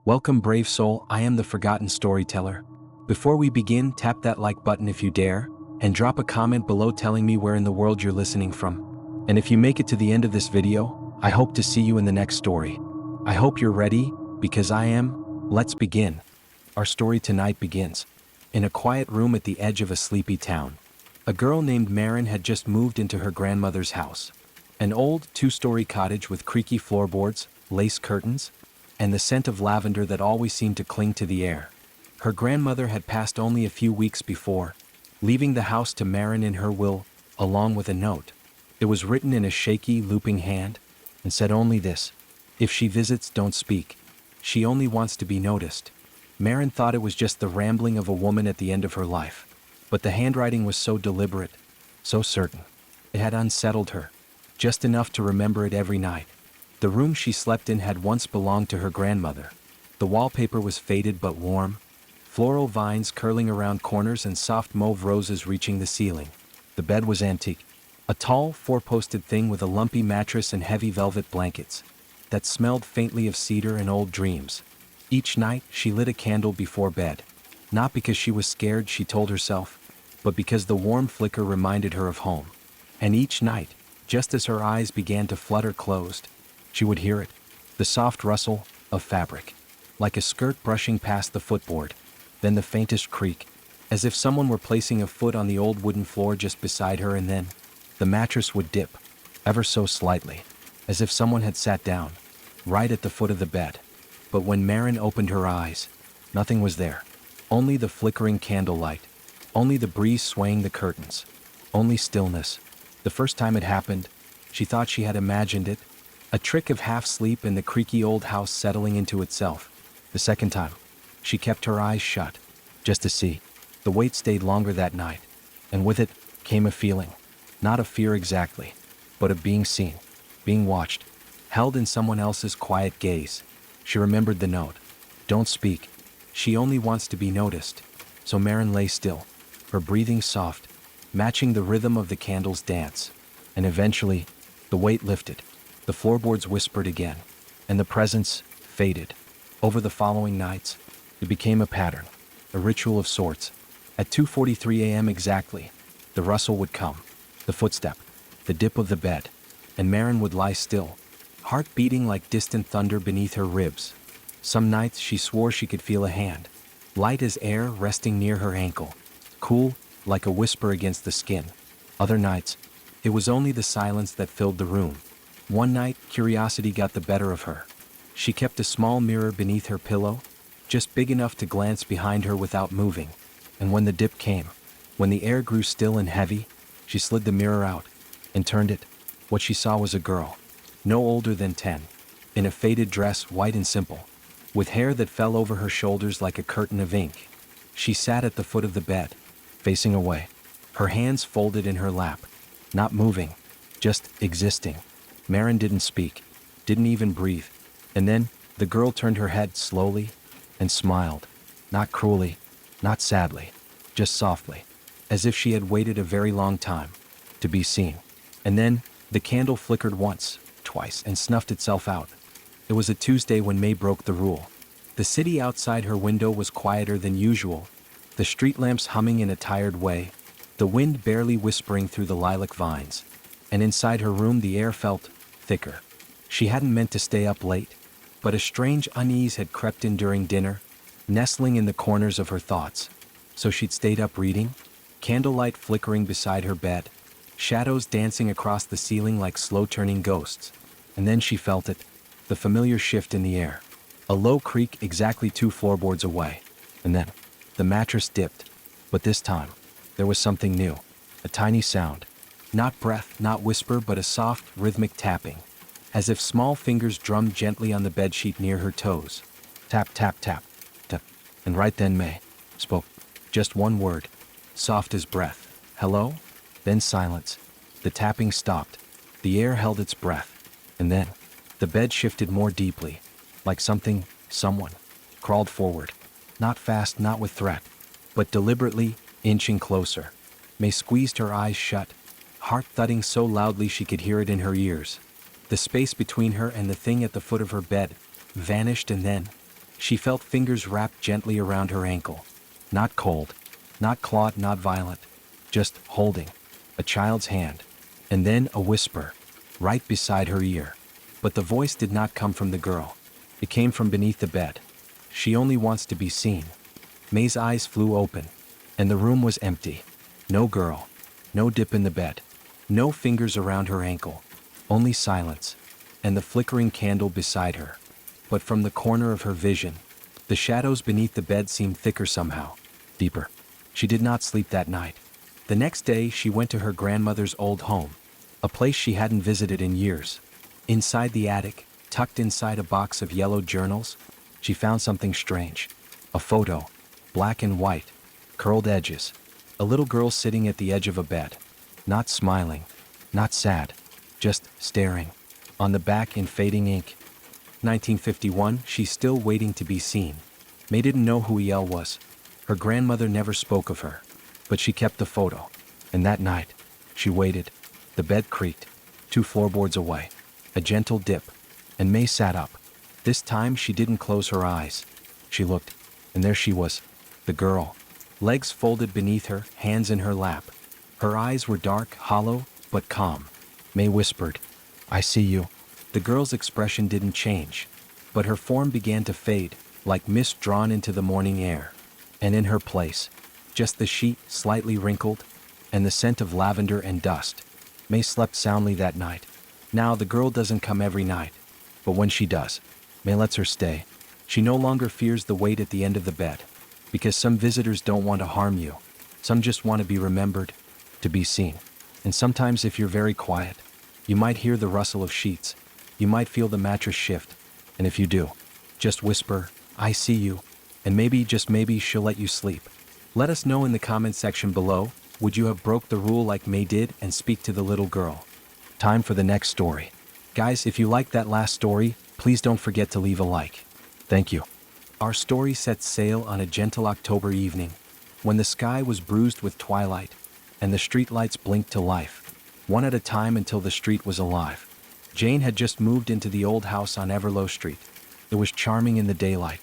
Welcome, brave soul, I am the forgotten storyteller. Before we begin, tap that like button if you dare, and drop a comment below telling me where in the world you're listening from. And if you make it to the end of this video, I hope to see you in the next story. I hope you're ready, because I am. Let's begin. Our story tonight begins in a quiet room at the edge of a sleepy town. A girl named Marin had just moved into her grandmother's house. An old, two-story cottage with creaky floorboards, lace curtains, and the scent of lavender that always seemed to cling to the air. Her grandmother had passed only a few weeks before, leaving the house to Marin in her will, along with a note. It was written in a shaky, looping hand, and said only this: "If she visits, don't speak. She only wants to be noticed." Marin thought it was just the rambling of a woman at the end of her life. But the handwriting was so deliberate, so certain. It had unsettled her, just enough to remember it every night. The room she slept in had once belonged to her grandmother. The wallpaper was faded but warm, floral vines curling around corners and soft mauve roses reaching the ceiling. The bed was antique, a tall, four-posted thing with a lumpy mattress and heavy velvet blankets that smelled faintly of cedar and old dreams. Each night, she lit a candle before bed, not because she was scared, she told herself, but because the warm flicker reminded her of home. And each night, just as her eyes began to flutter closed, she would hear it, the soft rustle of fabric, like a skirt brushing past the footboard, then the faintest creak, as if someone were placing a foot on the old wooden floor just beside her, and then the mattress would dip, ever so slightly, as if someone had sat down, right at the foot of the bed. But when Marin opened her eyes, nothing was there. Only the flickering candlelight, only the breeze swaying the curtains, only stillness. The first time it happened, she thought she had imagined it, a trick of half-sleep and the creaky old house settling into itself. The second time, she kept her eyes shut, just to see. The wait stayed longer that night, and with it came a feeling, not of fear exactly, but of being seen, being watched, held in someone else's quiet gaze. She remembered the note. Don't speak. She only wants to be noticed. So Marin lay still, her breathing soft, matching the rhythm of the candle's dance. And eventually, the weight lifted. The floorboards whispered again, and the presence faded. Over the following nights, it became a pattern, a ritual of sorts. At 2:43 a.m. exactly, the rustle would come, the footstep, the dip of the bed, and Marin would lie still, heart beating like distant thunder beneath her ribs. Some nights she swore she could feel a hand, light as air, resting near her ankle, cool like a whisper against the skin. Other nights, it was only the silence that filled the room. One night, curiosity got the better of her. She kept a small mirror beneath her pillow, just big enough to glance behind her without moving. And when the dip came, when the air grew still and heavy, she slid the mirror out and turned it. What she saw was a girl, no older than 10, in a faded dress, white and simple, with hair that fell over her shoulders like a curtain of ink. She sat at the foot of the bed, facing away, her hands folded in her lap, not moving, just existing. Marin didn't speak, didn't even breathe. And then, the girl turned her head slowly and smiled, not cruelly, not sadly, just softly, as if she had waited a very long time to be seen. And then, the candle flickered once, twice, and snuffed itself out. It was a Tuesday when May broke the rule. The city outside her window was quieter than usual, the street lamps humming in a tired way, the wind barely whispering through the lilac vines. And inside her room the air felt thicker. She hadn't meant to stay up late, but a strange unease had crept in during dinner, nestling in the corners of her thoughts. So she'd stayed up reading, candlelight flickering beside her bed, shadows dancing across the ceiling like slow-turning ghosts. And then she felt it, the familiar shift in the air. A low creak exactly 2 floorboards away. And then, the mattress dipped. But this time, there was something new. A tiny sound. Not breath, not whisper, but a soft, rhythmic tapping, as if small fingers drummed gently on the bedsheet near her toes. Tap, tap, tap, tap. And right then May spoke. Just one word, soft as breath. Hello? Then silence. The tapping stopped. The air held its breath. And then, the bed shifted more deeply, like someone, crawled forward. Not fast, not with threat, but deliberately, inching closer. May squeezed her eyes shut, heart thudding so loudly she could hear it in her ears. The space between her and the thing at the foot of her bed vanished, and then She felt fingers wrapped gently around her ankle. Not cold, not clawed, not violent, just holding a child's hand. And then a whisper, right beside her ear. But the voice did not come from the girl. It came from beneath the bed. She only wants to be seen. May's eyes flew open, and the room was empty. No girl, no dip in the bed, no fingers around her ankle, only silence, and the flickering candle beside her. But from the corner of her vision, the shadows beneath the bed seemed thicker somehow, deeper. She did not sleep that night. The next day, she went to her grandmother's old home, a place she hadn't visited in years. Inside the attic, tucked inside a box of yellow journals, she found something strange. A photo, black and white, curled edges. A little girl sitting at the edge of a bed. Not smiling, not sad, just staring. On the back in fading ink, 1951, she's still waiting to be seen. May didn't know who El was. Her grandmother never spoke of her, but she kept the photo. And that night, she waited. The bed creaked, 2 floorboards away. A gentle dip, and May sat up. This time she didn't close her eyes. She looked, and there she was, the girl. Legs folded beneath her, hands in her lap. Her eyes were dark, hollow, but calm. May whispered, "I see you." The girl's expression didn't change, but her form began to fade, like mist drawn into the morning air. And in her place, just the sheet, slightly wrinkled, and the scent of lavender and dust. May slept soundly that night. Now the girl doesn't come every night, but when she does, May lets her stay. She no longer fears the weight at the end of the bed, because some visitors don't want to harm you. Some just want to be remembered, to be seen. And sometimes if you're very quiet, you might hear the rustle of sheets. You might feel the mattress shift. And if you do, just whisper, "I see you," and maybe, just maybe, she'll let you sleep. Let us know in the comment section below, would you have broke the rule like May did and speak to the little girl? Time for the next story. Guys, if you liked that last story, please don't forget to leave a like. Thank you. Our story sets sail on a gentle October evening, when the sky was bruised with twilight, and the streetlights blinked to life, one at a time until the street was alive. Jane had just moved into the old house on Everlow Street. It was charming in the daylight.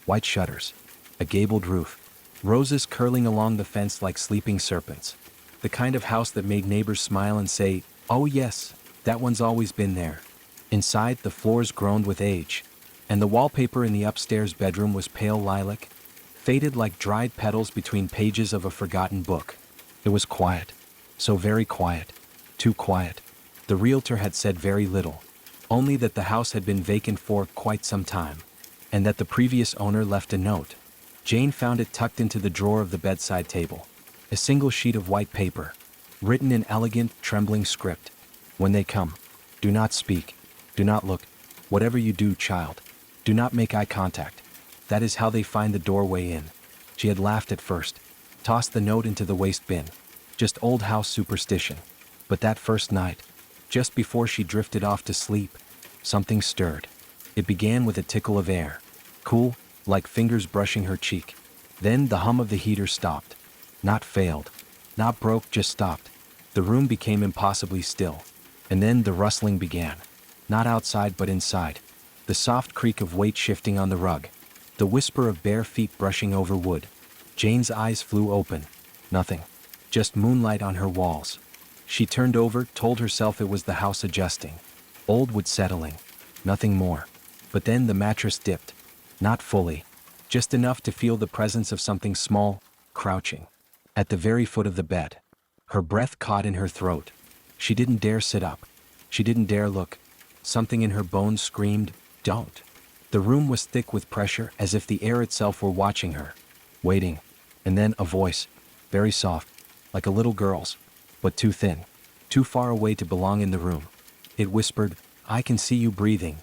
White shutters, a gabled roof, roses curling along the fence like sleeping serpents. The kind of house that made neighbors smile and say, "Oh yes, that one's always been there." Inside, the floors groaned with age, and the wallpaper in the upstairs bedroom was pale lilac, faded like dried petals between pages of a forgotten book. It was quiet, so very quiet, too quiet. The realtor had said very little, only that the house had been vacant for quite some time, and that the previous owner left a note. Jane found it tucked into the drawer of the bedside table. A single sheet of white paper, written in elegant, trembling script. "When they come, do not speak, do not look. Whatever you do, child, do not make eye contact. That is how they find the doorway in." She had laughed at first, tossed the note into the waste bin. Just old house superstition. But that first night, just before she drifted off to sleep, something stirred. It began with a tickle of air, cool, like fingers brushing her cheek. Then the hum of the heater stopped. Not failed, not broke, just stopped. The room became impossibly still. And then the rustling began. Not outside but inside. The soft creak of weight shifting on the rug. The whisper of bare feet brushing over wood. Jane's eyes flew open. Nothing. Just moonlight on her walls. She turned over, told herself it was the house adjusting. Old wood settling. Nothing more. But then the mattress dipped. Not fully. Just enough to feel the presence of something small, crouching. At the very foot of the bed. Her breath caught in her throat. She didn't dare sit up. She didn't dare look. Something in her bones screamed, "Don't." The room was thick with pressure, as if the air itself were watching her, waiting. And then a voice, very soft, like a little girl's, but too thin, too far away to belong in the room. It whispered, "I can see you breathing."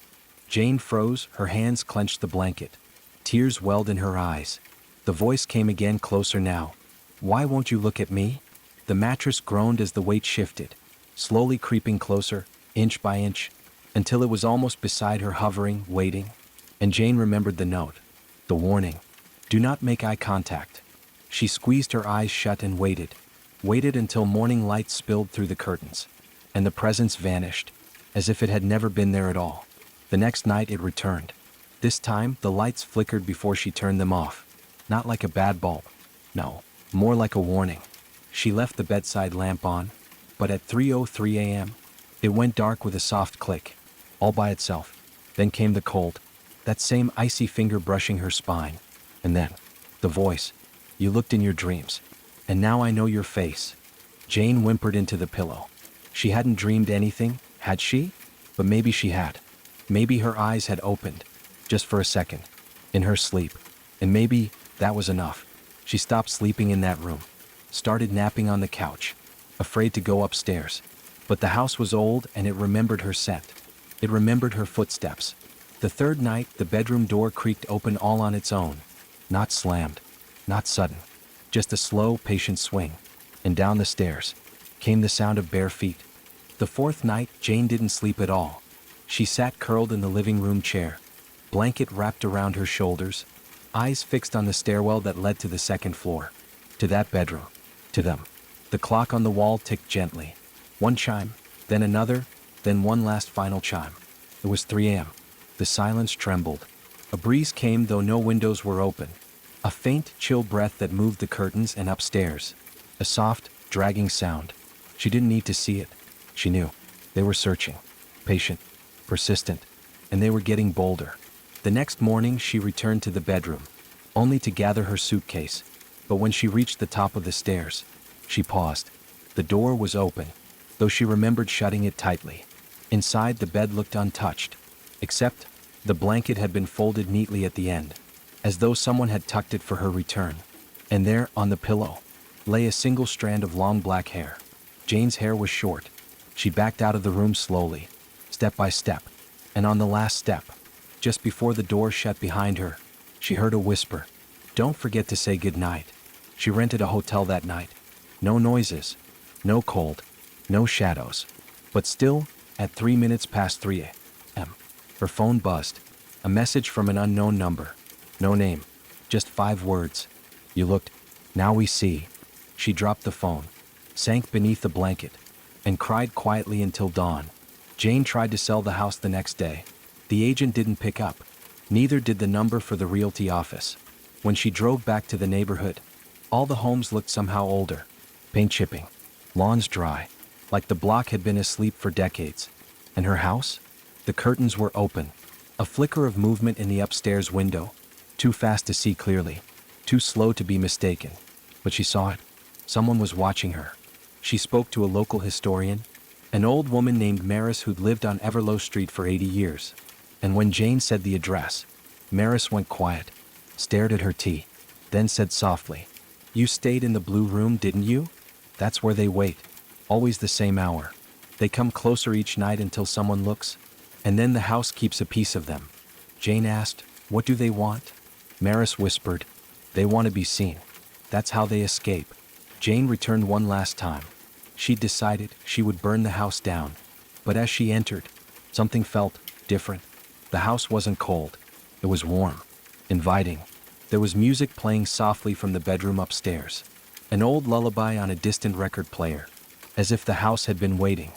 Jane froze, her hands clenched the blanket. Tears welled in her eyes. The voice came again, closer now. "Why won't you look at me?" The mattress groaned as the weight shifted, slowly creeping closer, inch by inch, until it was almost beside her, hovering, waiting. And Jane remembered the note, the warning, "Do not make eye contact." She squeezed her eyes shut and waited until morning light spilled through the curtains, and the presence vanished, as if it had never been there at all. The next night it returned. This time, the lights flickered before she turned them off. Not like a bad bulb. No, more like a warning. She left the bedside lamp on, but at 3:03 a.m., it went dark with a soft click, all by itself. Then came the cold, that same icy finger brushing her spine. And then, the voice. You looked in your dreams. And now I know your face. Jane whimpered into the pillow. She hadn't dreamed anything, had she? But maybe she had. Maybe her eyes had opened, just for a second, in her sleep. And maybe that was enough. She stopped sleeping in that room, started napping on the couch, afraid to go upstairs. But the house was old and it remembered her scent. It remembered her footsteps. The third night, the bedroom door creaked open all on its own. Not slammed, not sudden, just a slow, patient swing. And down the stairs came the sound of bare feet. The fourth night, Jane didn't sleep at all. She sat curled in the living room chair, blanket wrapped around her shoulders, eyes fixed on the stairwell that led to the second floor, to that bedroom, to them. The clock on the wall ticked gently. One chime, then another, then one last final chime. It was 3 a.m. The silence trembled. A breeze came though no windows were open. A faint, chill breath that moved the curtains and upstairs. A soft, dragging sound. She didn't need to see it. She knew. They were searching. Patient. Persistent. And they were getting bolder. The next morning she returned to the bedroom, only to gather her suitcase. But when she reached the top of the stairs, she paused. The door was open, though she remembered shutting it tightly. Inside, the bed looked untouched, except the blanket had been folded neatly at the end, as though someone had tucked it for her return. And there, on the pillow, lay a single strand of long black hair. Jane's hair was short. She backed out of the room slowly, step by step, and on the last step, just before the door shut behind her, she heard a whisper. Don't forget to say goodnight. She rented a hotel that night. No noises, no cold, no shadows. But still, at 3 minutes past 3 a.m., her phone buzzed. A message from an unknown number. No name, just 5 words. You looked. Now we see. She dropped the phone, sank beneath the blanket, and cried quietly until dawn. Jane tried to sell the house the next day. The agent didn't pick up. Neither did the number for the realty office. When she drove back to the neighborhood, all the homes looked somehow older. Paint chipping, lawns dry, like the block had been asleep for decades. And her house? The curtains were open. A flicker of movement in the upstairs window. Too fast to see clearly. Too slow to be mistaken. But she saw it. Someone was watching her. She spoke to a local historian, an old woman named Maris who'd lived on Everlow Street for 80 years. And when Jane said the address, Maris went quiet, stared at her tea, then said softly, "You stayed in the blue room, didn't you? That's where they wait. Always the same hour. They come closer each night until someone looks, and then the house keeps a piece of them." Jane asked, "What do they want?" Maris whispered, "They want to be seen. That's how they escape." Jane returned one last time. She'd decided she would burn the house down. But as she entered, something felt different. The house wasn't cold. It was warm, inviting. There was music playing softly from the bedroom upstairs. An old lullaby on a distant record player, as if the house had been waiting.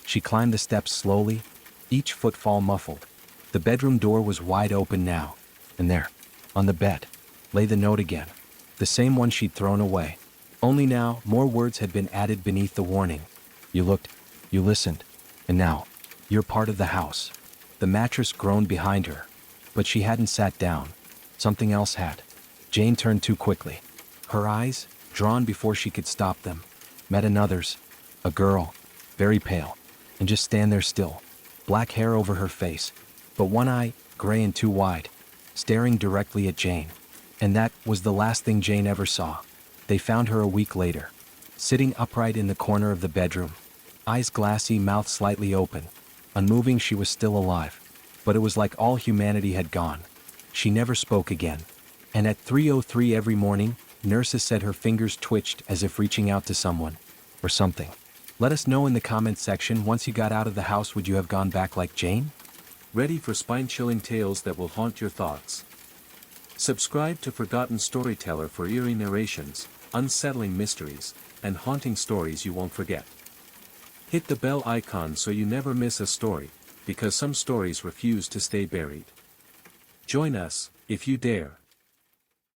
She climbed the steps slowly, each footfall muffled. The bedroom door was wide open now, and there, on the bed, lay the note again, the same one she'd thrown away. Only now, more words had been added beneath the warning. You looked, you listened, and now, you're part of the house. The mattress groaned behind her, but she hadn't sat down. Something else had. Jane turned too quickly. Her eyes, drawn before she could stop them, met another's, a girl, very pale, and just stand there still, black hair over her face, but one eye, gray and too wide, staring directly at Jane. And that was the last thing Jane ever saw. They found her a week later, sitting upright in the corner of the bedroom, eyes glassy, mouth slightly open. Unmoving, she was still alive, but it was like all humanity had gone. She never spoke again. And at 3:03 every morning, nurses said her fingers twitched as if reaching out to someone, or something. Let us know in the comments section, once you got out of the house, would you have gone back like Jane? Ready for spine-chilling tales that will haunt your thoughts? Subscribe to Forgotten Storyteller for eerie narrations, unsettling mysteries, and haunting stories you won't forget. Hit the bell icon so you never miss a story, because some stories refuse to stay buried. Join us, if you dare.